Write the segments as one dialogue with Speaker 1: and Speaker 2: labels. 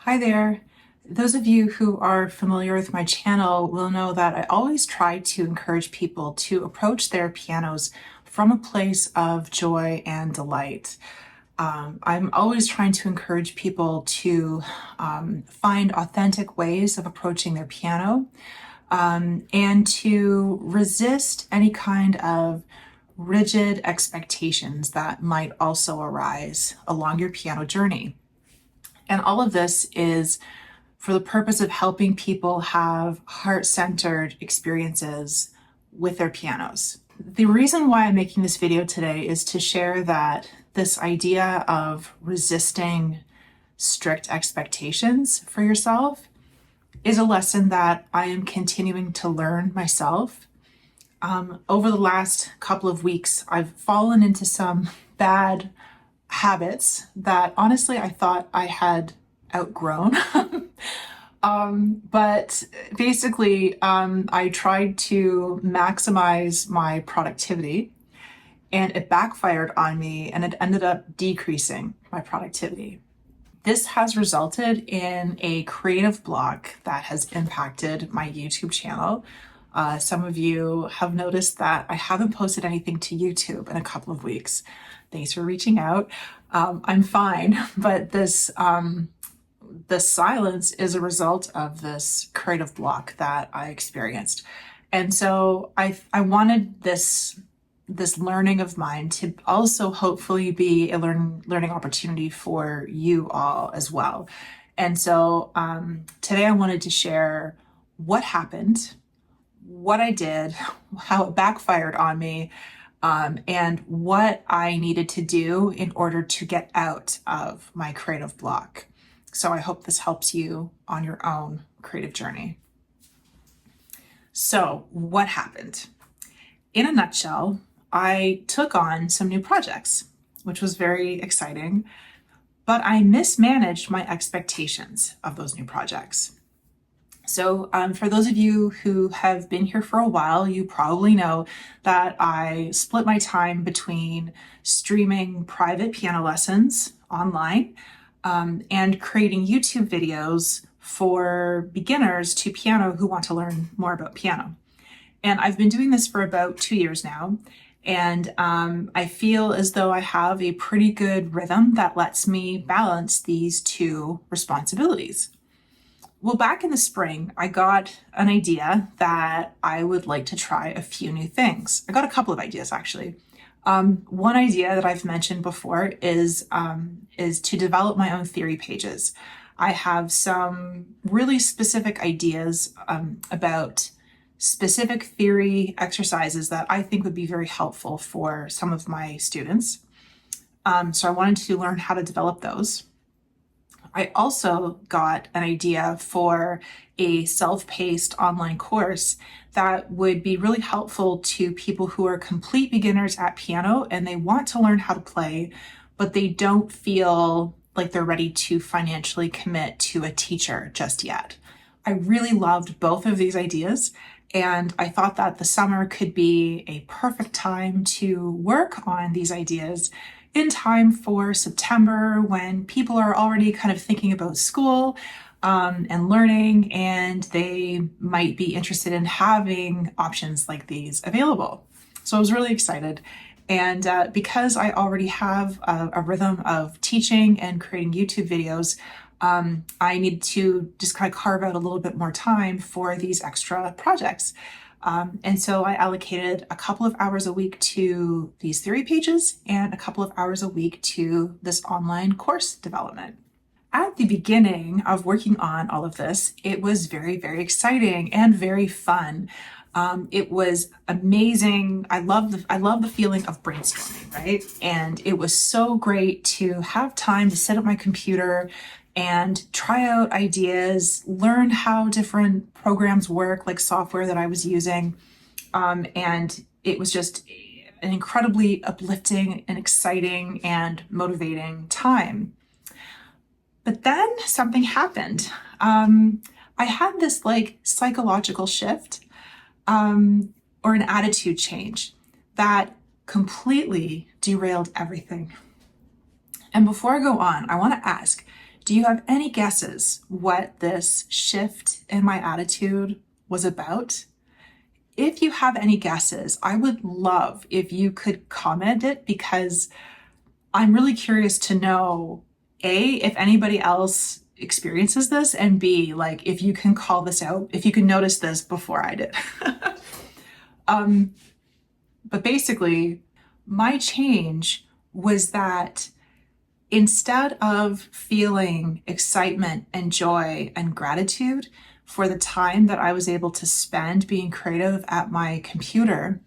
Speaker 1: Hi there. Those of you who are familiar with my channel will know that I always try to encourage people to approach their pianos from a place of joy and delight. I'm always trying to encourage people to find authentic ways of approaching their piano and to resist any kind of rigid expectations that might also arise along your piano journey. And all of this is for the purpose of helping people have heart-centered experiences with their pianos. The reason why I'm making this video today is to share that this idea of resisting strict expectations for yourself is a lesson that I am continuing to learn myself. Over the last couple of weeks, I've fallen into some bad habits that honestly I thought I had outgrown. But basically, I tried to maximize my productivity and it backfired on me and it ended up decreasing my productivity. This has resulted in a creative block that has impacted my YouTube channel. Some of you have noticed that I haven't posted anything to YouTube in a couple of weeks. Thanks for reaching out. I'm fine, but the silence is a result of this creative block that I experienced. And so I wanted this learning of mine to also hopefully be a learning opportunity for you all as well. And so today I wanted to share what happened, what I did, how it backfired on me, and what I needed to do in order to get out of my creative block. So I hope this helps you on your own creative journey. So what happened? In a nutshell, I took on some new projects, which was very exciting, but I mismanaged my expectations of those new projects. So for those of you who have been here for a while, you probably know that I split my time between streaming private piano lessons online and creating YouTube videos for beginners to piano who want to learn more about piano. And I've been doing this for about 2 years now. And I feel as though I have a pretty good rhythm that lets me balance these two responsibilities. Well, back in the spring, I got an idea that I would like to try a few new things. I got a couple of ideas, actually. One idea that I've mentioned before is to develop my own theory pages. I have some really specific ideas about specific theory exercises that I think would be very helpful for some of my students. So I wanted to learn how to develop those. I also got an idea for a self-paced online course that would be really helpful to people who are complete beginners at piano and they want to learn how to play, but they don't feel like they're ready to financially commit to a teacher just yet. I really loved both of these ideas, and I thought that the summer could be a perfect time to work on these ideas in time for September, when people are already kind of thinking about school and learning, and they might be interested in having options like these available. So I was really excited. And because I already have a rhythm of teaching and creating YouTube videos, I need to just kind of carve out a little bit more time for these extra projects. And so I allocated a couple of hours a week to these theory pages and a couple of hours a week to this online course development. At the beginning of working on all of this, it was very, very exciting and very fun. It was amazing. I love the feeling of brainstorming, right? And it was so great to have time to sit at my computer and try out ideas, learn how different programs work, like software that I was using. And it was just an incredibly uplifting and exciting and motivating time. But then something happened. I had this like psychological shift or an attitude change that completely derailed everything. And before I go on, I want to ask, Do you have any guesses what this shift in my attitude was about? If you have any guesses, I would love if you could comment it, because I'm really curious to know, A, if anybody else experiences this, and B, like if you can call this out, if you can notice this before I did. But basically, my change was that instead of feeling excitement and joy and gratitude for the time that I was able to spend being creative at my computer,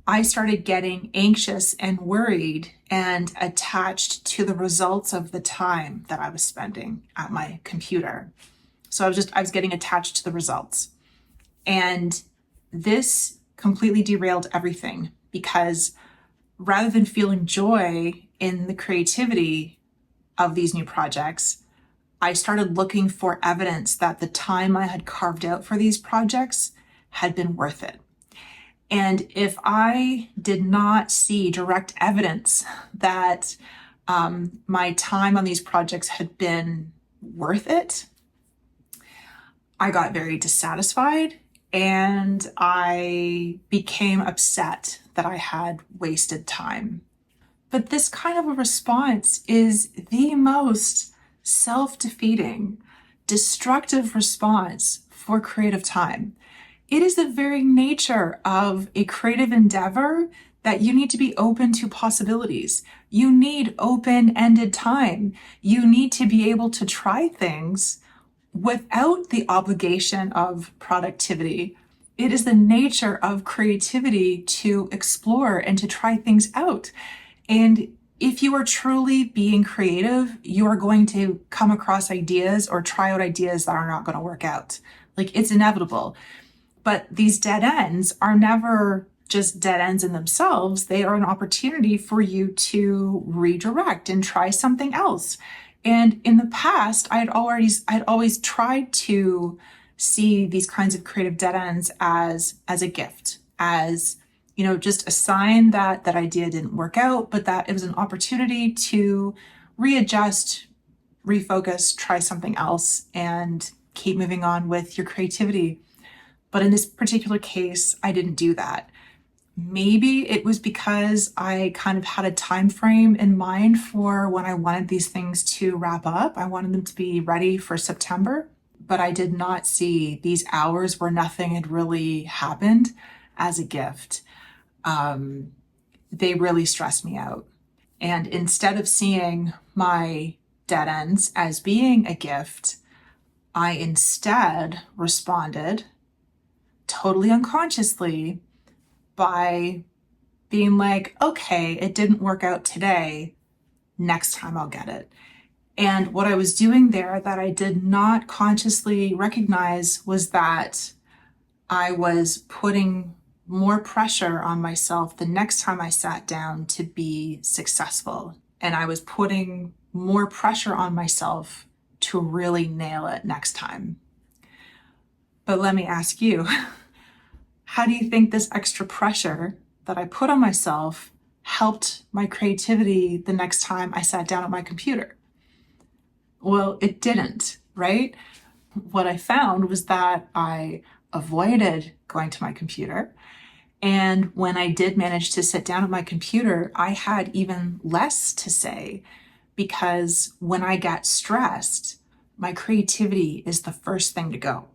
Speaker 1: I started getting anxious and worried and attached to the results of the time that I was spending at my computer. So I was getting attached to the results. And this completely derailed everything, because rather than feeling joy in the creativity of these new projects, I started looking for evidence that the time I had carved out for these projects had been worth it. And if I did not see direct evidence that my time on these projects had been worth it, I got very dissatisfied and I became upset that I had wasted time. But this kind of a response is the most self-defeating, destructive response for creative time. It is the very nature of a creative endeavor that you need to be open to possibilities. You need open-ended time. You need to be able to try things without the obligation of productivity. It is the nature of creativity to explore and to try things out. And if you are truly being creative, you are going to come across ideas or try out ideas that are not going to work out. Like, it's inevitable. But these dead ends are never just dead ends in themselves. They are an opportunity for you to redirect and try something else. And in the past, I'd always tried to see these kinds of creative dead ends as a gift, as, you know, just a sign that that idea didn't work out, but that it was an opportunity to readjust, refocus, try something else, and keep moving on with your creativity. But in this particular case, I didn't do that. Maybe it was because I kind of had a time frame in mind for when I wanted these things to wrap up. I wanted them to be ready for September, but I did not see these hours where nothing had really happened as a gift. They really stressed me out. And instead of seeing my dead ends as being a gift, I instead responded totally unconsciously by being like, okay, it didn't work out today. Next time I'll get it. And what I was doing there that I did not consciously recognize was that I was putting more pressure on myself the next time I sat down to be successful. And I was putting more pressure on myself to really nail it next time. But let me ask you, how do you think this extra pressure that I put on myself helped my creativity the next time I sat down at my computer? Well, it didn't, right? What I found was that I avoided going to my computer. And when I did manage to sit down at my computer, I had even less to say, because when I get stressed, my creativity is the first thing to go.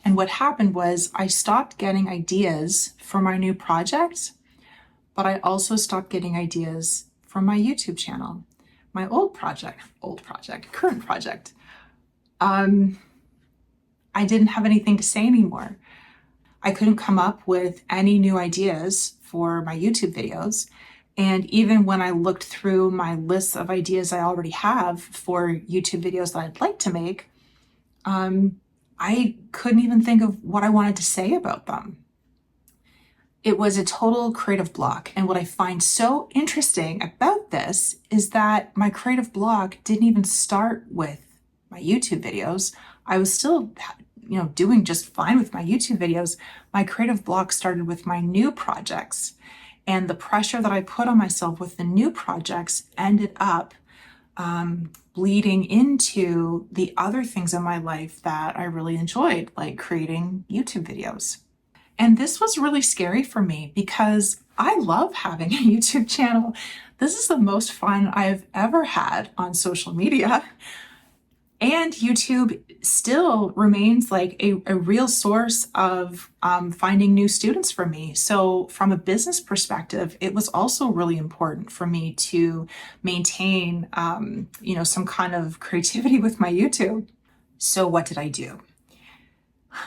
Speaker 1: And what happened was I stopped getting ideas for my new project, but I also stopped getting ideas from my YouTube channel, my current project. I didn't have anything to say anymore. I couldn't come up with any new ideas for my YouTube videos. And even when I looked through my lists of ideas I already have for YouTube videos that I'd like to make, I couldn't even think of what I wanted to say about them. It was a total creative block. And what I find so interesting about this is that my creative block didn't even start with my YouTube videos. I was still, doing just fine with my YouTube videos. My creative block started with my new projects. And the pressure that I put on myself with the new projects ended up bleeding into the other things in my life that I really enjoyed, like creating YouTube videos. And this was really scary for me because I love having a YouTube channel. This is the most fun I've ever had on social media. And YouTube still remains like a real source of finding new students for me. So from a business perspective, it was also really important for me to maintain, some kind of creativity with my YouTube. So what did I do?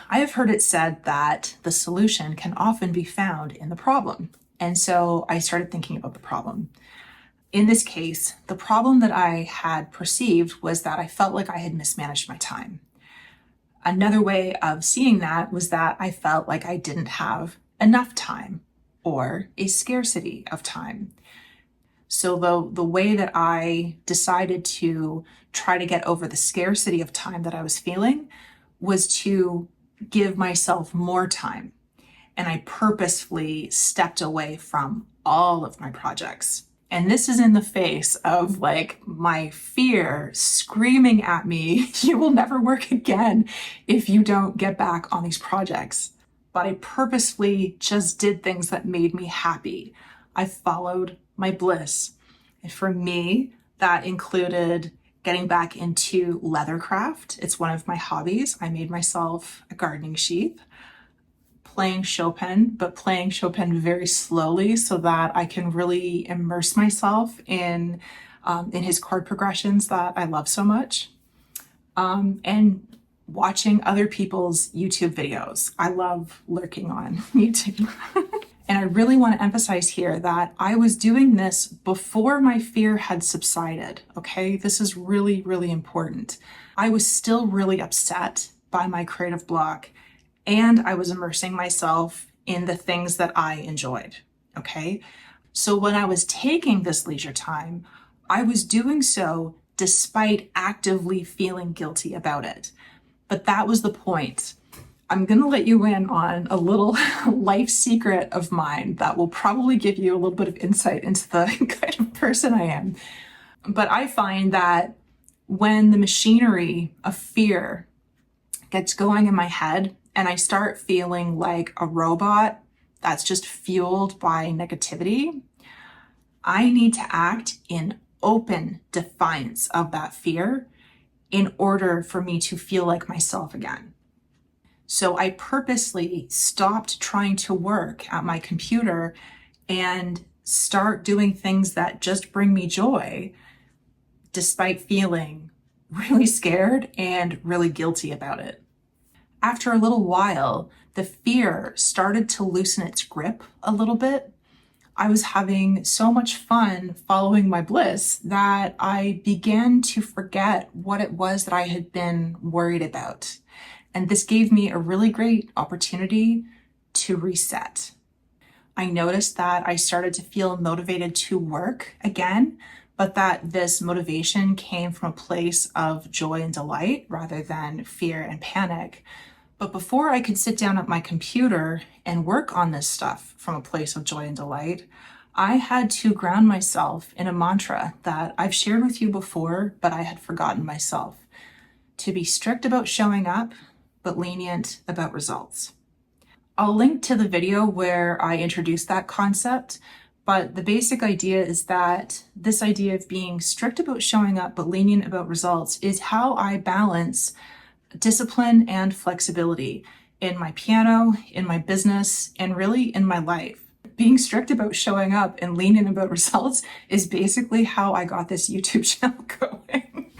Speaker 1: I have heard it said that the solution can often be found in the problem. And so I started thinking about the problem. In this case, the problem that I had perceived was that I felt like I had mismanaged my time. Another way of seeing that was that I felt like I didn't have enough time or a scarcity of time. So the way that I decided to try to get over the scarcity of time that I was feeling was to give myself more time. And I purposefully stepped away from all of my projects. And this is in the face of like my fear screaming at me, you will never work again if you don't get back on these projects. But I purposefully just did things that made me happy. I followed my bliss. And for me, that included getting back into leathercraft. It's one of my hobbies. I made myself a gardening sheath. Playing Chopin, but playing Chopin very slowly so that I can really immerse myself in his chord progressions that I love so much. And watching other people's YouTube videos. I love lurking on YouTube. And I really want to emphasize here that I was doing this before my fear had subsided, okay? This is really, really important. I was still really upset by my creative block, and I was immersing myself in the things that I enjoyed, okay? So when I was taking this leisure time, I was doing so despite actively feeling guilty about it. But that was the point. I'm going to let you in on a little life secret of mine that will probably give you a little bit of insight into the kind of person I am. But I find that when the machinery of fear gets going in my head and I start feeling like a robot that's just fueled by negativity, I need to act in open defiance of that fear in order for me to feel like myself again. So I purposely stopped trying to work at my computer and start doing things that just bring me joy, despite feeling really scared and really guilty about it. After a little while, the fear started to loosen its grip a little bit. I was having so much fun following my bliss that I began to forget what it was that I had been worried about. And this gave me a really great opportunity to reset. I noticed that I started to feel motivated to work again, but that this motivation came from a place of joy and delight rather than fear and panic. But before I could sit down at my computer and work on this stuff from a place of joy and delight, I had to ground myself in a mantra that I've shared with you before, but I had forgotten myself. To be strict about showing up, but lenient about results. I'll link to the video where I introduced that concept, but the basic idea is that this idea of being strict about showing up, but lenient about results is how I balance discipline and flexibility in my piano, in my business, and really in my life. Being strict about showing up and lenient about results is basically how I got this YouTube channel going.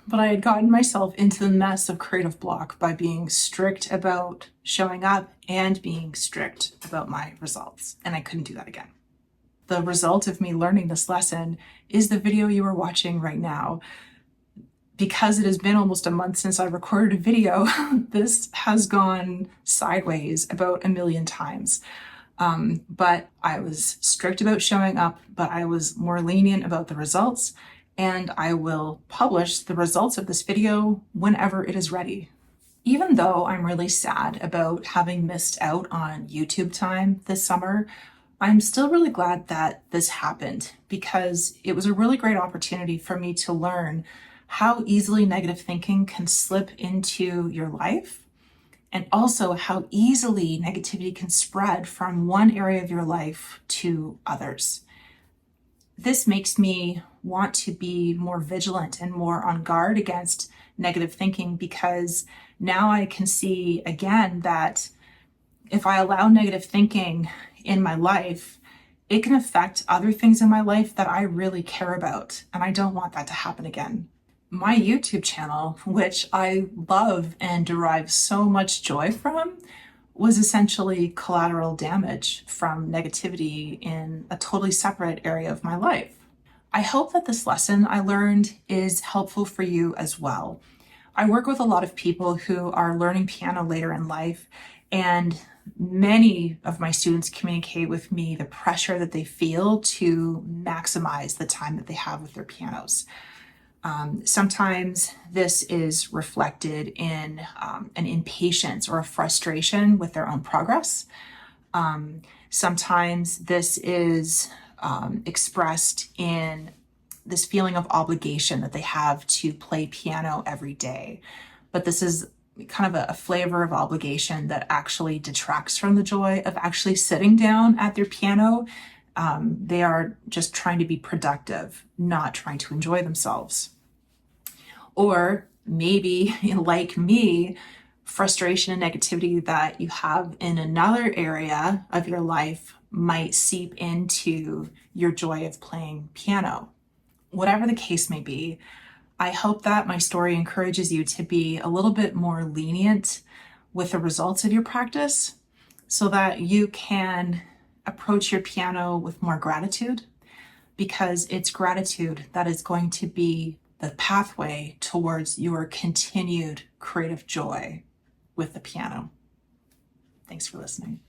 Speaker 1: But I had gotten myself into the mess of creative block by being strict about showing up and being strict about my results. And I couldn't do that again. The result of me learning this lesson is the video you are watching right now. Because it has been almost a month since I recorded a video, this has gone sideways about 1,000,000 times. But I was strict about showing up, but I was more lenient about the results. And I will publish the results of this video whenever it is ready. Even though I'm really sad about having missed out on YouTube time this summer, I'm still really glad that this happened because it was a really great opportunity for me to learn how easily negative thinking can slip into your life, and also how easily negativity can spread from one area of your life to others. This makes me want to be more vigilant and more on guard against negative thinking, because now I can see again that if I allow negative thinking in my life, it can affect other things in my life that I really care about, and I don't want that to happen again. My YouTube channel, which I love and derive so much joy from, was essentially collateral damage from negativity in a totally separate area of my life. I hope that this lesson I learned is helpful for you as well. I work with a lot of people who are learning piano later in life, and many of my students communicate with me the pressure that they feel to maximize the time that they have with their pianos. Sometimes this is reflected in an impatience or a frustration with their own progress. Sometimes this is expressed in this feeling of obligation that they have to play piano every day. But this is kind of a flavor of obligation that actually detracts from the joy of actually sitting down at their piano. They are just trying to be productive, not trying to enjoy themselves. Or maybe, like me, frustration and negativity that you have in another area of your life might seep into your joy of playing piano. Whatever the case may be, I hope that my story encourages you to be a little bit more lenient with the results of your practice, so that you can approach your piano with more gratitude, because it's gratitude that is going to be the pathway towards your continued creative joy with the piano. Thanks for listening.